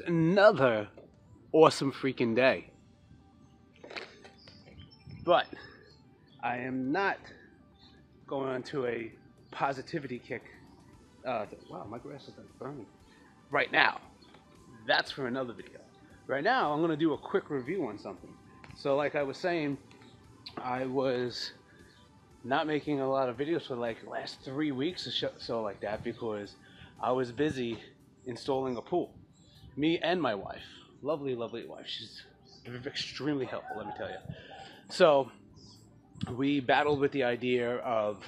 another awesome freaking day. But I am not going on to a positivity kick. Wow, my grass is like burning. Right now. That's for another video. Right now, I'm going to do a quick review on something. So like I was saying, I was not making a lot of videos for like the last 3 weeks or so like that because I was busy installing a pool. Me and my wife. Lovely, lovely wife. She's extremely helpful, let me tell you. So we battled with the idea of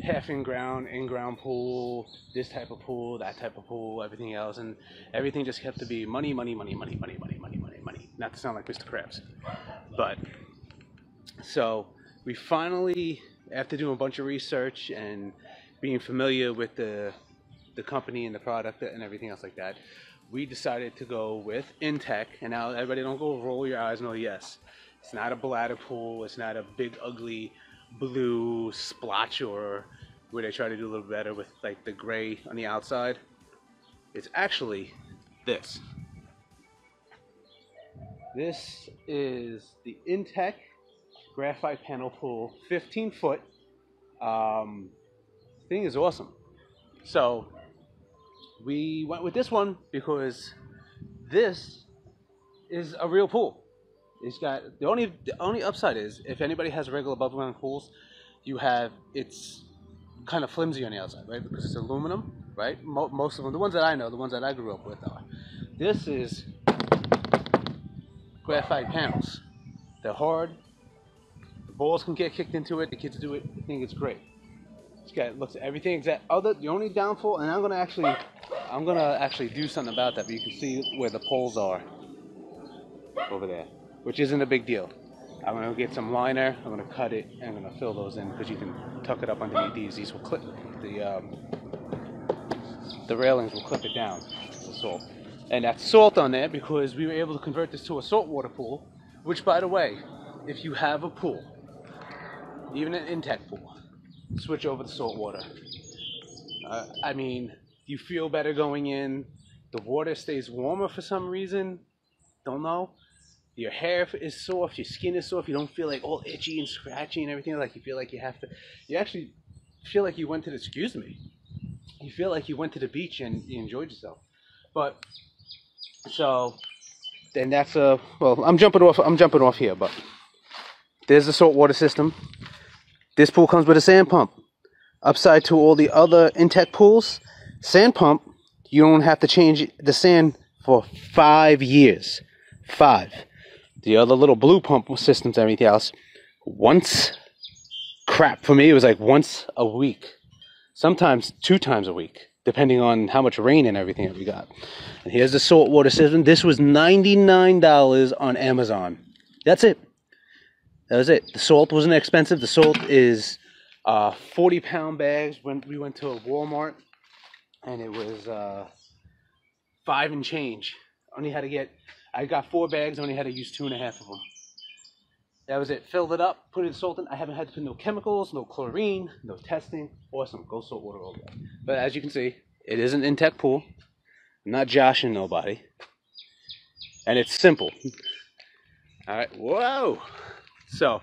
half in-ground pool, this type of pool, that type of pool, everything else, and everything just kept to be money. Not to sound like Mr. Krabs. But, so, we finally, after doing a bunch of research and being familiar with the company and the product and everything else like that, we decided to go with Intex. And now everybody don't go roll your eyes, no, yes. It's not a bladder pool, it's not a big ugly blue splotch or where they try to do a little better with like the gray on the outside. It's actually this. This is the Intex graphite panel pool, 15 foot. Thing is awesome. So we went with this one because this is a real pool. It's got the only upside is if anybody has regular above ground pools, it's kind of flimsy on the outside, right? Because it's aluminum, right? Most of them, the ones that I know, the ones that I grew up with are. This is graphite panels. They're hard. The balls can get kicked into it. The kids do it. I think it's great. It's got looks at everything exact. The only downfall, and I'm gonna actually do something about that. But you can see where the poles are over there, which isn't a big deal. I'm gonna get some liner. I'm gonna cut it and I'm gonna fill those in because you can tuck it up underneath these. These will clip the railings will clip it down. The salt. And that's salt on there because we were able to convert this to a saltwater pool, which, by the way, if you have a pool, even an Intex pool, switch over to saltwater. I mean, you feel better going in. The water stays warmer for some reason. Don't know. Your hair is soft, your skin is soft. You don't feel like all itchy and scratchy and everything. Like you feel like you have to. You actually feel like you went to You feel like you went to the beach and you enjoyed yourself. But so then that's well, I'm jumping off here, but there's the saltwater system. This pool comes with a sand pump. Upside to all the other Intex pools, sand pump, you don't have to change the sand for 5 years. 5. The other little blue pump systems, everything else, for me, it was like once a week. Sometimes 2 times a week, depending on how much rain and everything that we got. And here's the saltwater system. This was $99 on Amazon. That's it. That was it. The salt wasn't expensive. The salt is 40-pound bags. When we went to a Walmart, and it was $5 and change. I got 4 bags. Only had to use 2.5 of them. That was it. Filled it up. Put it in salt. I haven't had to put no chemicals, no chlorine, no testing. Awesome. Go saltwater all day. But as you can see, it is an Intex pool. I'm not joshing nobody. And it's simple. All right. Whoa. So,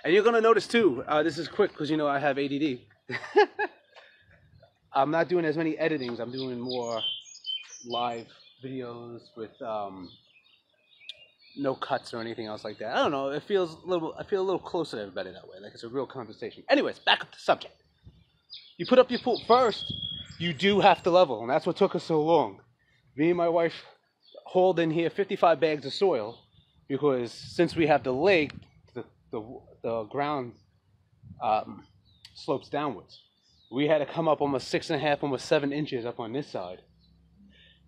and you're going to notice too, this is quick because, you know, I have ADD. I'm not doing as many editings. I'm doing more live videos with no cuts or anything else like that. I don't know. I feel a little closer to everybody that way. Like it's a real conversation. Anyways, back up to subject. You put up your pool first. You do have to level, and that's what took us so long. Me and my wife hauled in here 55 bags of soil because since we have the lake, the ground slopes downwards. We had to come up almost 6.5, almost 7 inches up on this side.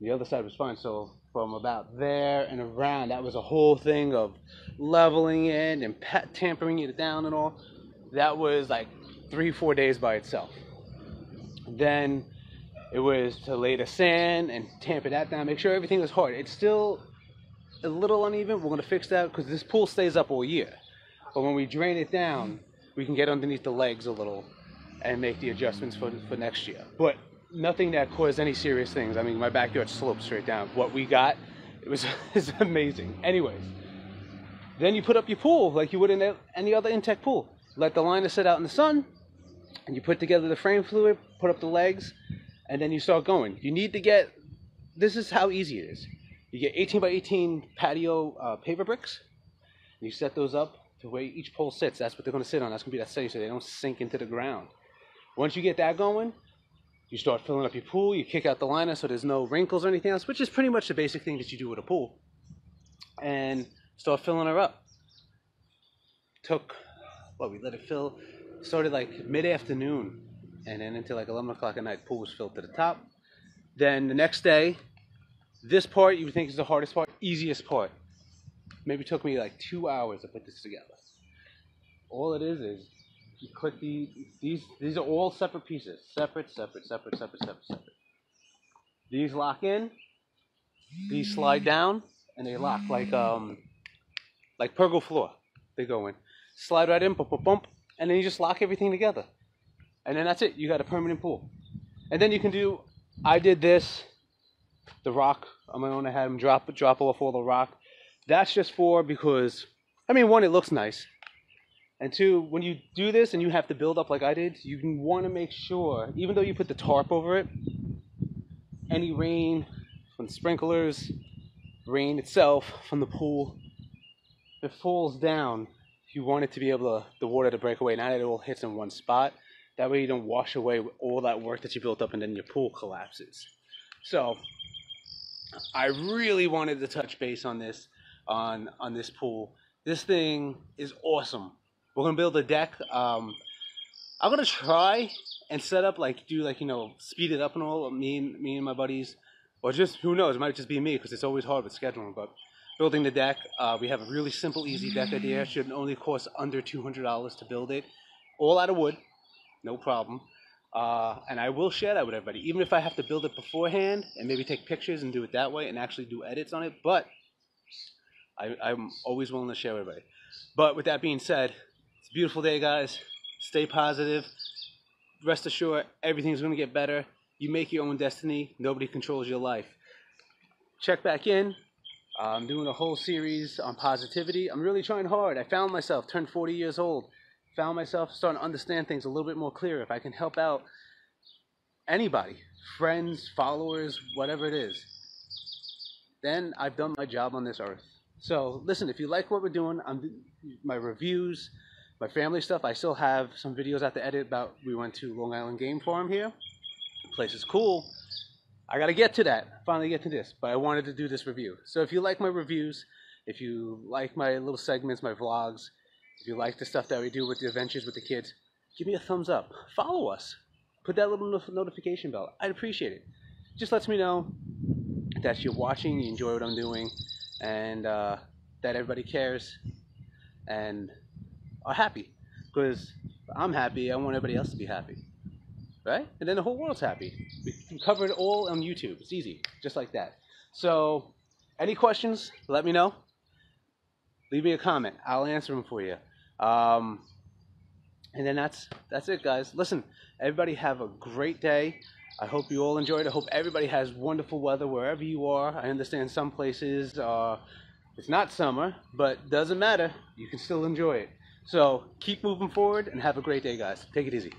The other side was fine. So from about there and around, that was a whole thing of leveling it and tampering it down and all. That was like 3-4 days by itself. Then it was to lay the sand and tamper that down, make sure everything was hard. It's still a little uneven. We're going to fix that because this pool stays up all year. But when we drain it down, we can get underneath the legs a little and make the adjustments for next year. But nothing that caused any serious things. I mean, my backyard sloped straight down. What we got, it was is amazing. Anyways, then you put up your pool like you would in any other Intex pool. Let the liner sit out in the sun, and you put together the frame fluid, put up the legs, and then you start going. You need to get, this is how easy it is. You get 18 by 18 patio paver bricks, and you set those up to where each pole sits. That's what they're going to sit on. That's going to be that steady so they don't sink into the ground. Once you get that going, you start filling up your pool. You kick out the liner so there's no wrinkles or anything else, which is pretty much the basic thing that you do with a pool. And start filling her up. Took, we let it fill, started like mid-afternoon, and then until like 11 o'clock at night, pool was filled to the top. Then the next day, this part you would think is the hardest part, easiest part. Maybe took me like 2 hours to put this together. All it is you click these are all separate pieces. Separate. These lock in, these slide down, and they lock like pergo floor. They go in. Slide right in, bump, bump, bump, and then you just lock everything together. And then that's it. You got a permanent pool. And then you can do, I did this, the rock on my own. I had them drop off all the rock. That's just because, I mean, one, it looks nice. And two, when you do this and you have to build up like I did, you want to make sure, even though you put the tarp over it, any rain from the sprinklers, rain itself from the pool, if it falls down, you want it to be able to, the water to break away, not that it all hits in one spot. That way you don't wash away all that work that you built up and then your pool collapses. So I really wanted to touch base on this, on this pool. This thing is awesome. We're gonna build a deck. I'm gonna try and set up speed it up and all. Me and my buddies, or just who knows, it might just be me because it's always hard with scheduling. But building the deck, we have a really simple, easy deck idea. It should only cost under $200 to build it, all out of wood, no problem. And I will share that with everybody, even if I have to build it beforehand and maybe take pictures and do it that way and actually do edits on it. But I'm always willing to share with everybody. But with that being said, it's a beautiful day, guys. Stay positive. Rest assured, everything's going to get better. You make your own destiny. Nobody controls your life. Check back in. I'm doing a whole series on positivity. I'm really trying hard. I found myself, turned 40 years old. Found myself starting to understand things a little bit more clear. If I can help out anybody, friends, followers, whatever it is, then I've done my job on this earth. So listen, if you like what we're doing, my reviews, my family stuff, I still have some videos I have to edit about. We went to Long Island Game Farm here. The place is cool. I got to get to that, finally get to this, but I wanted to do this review. So if you like my reviews, if you like my little segments, my vlogs, if you like the stuff that we do with the adventures with the kids, give me a thumbs up. Follow us. Put that little notification bell. I'd appreciate it. Just lets me know that you're watching, you enjoy what I'm doing, and that everybody cares and are happy. Because I'm happy, I want everybody else to be happy. Right? And then the whole world's happy. We can cover it all on YouTube. It's easy, just like that. So, any questions, let me know. Leave me a comment. I'll answer them for you. And then that's it, guys. Listen, everybody have a great day. I hope you all enjoyed. I hope everybody has wonderful weather wherever you are. I understand some places it's not summer, but doesn't matter. You can still enjoy it. So keep moving forward and have a great day, guys. Take it easy.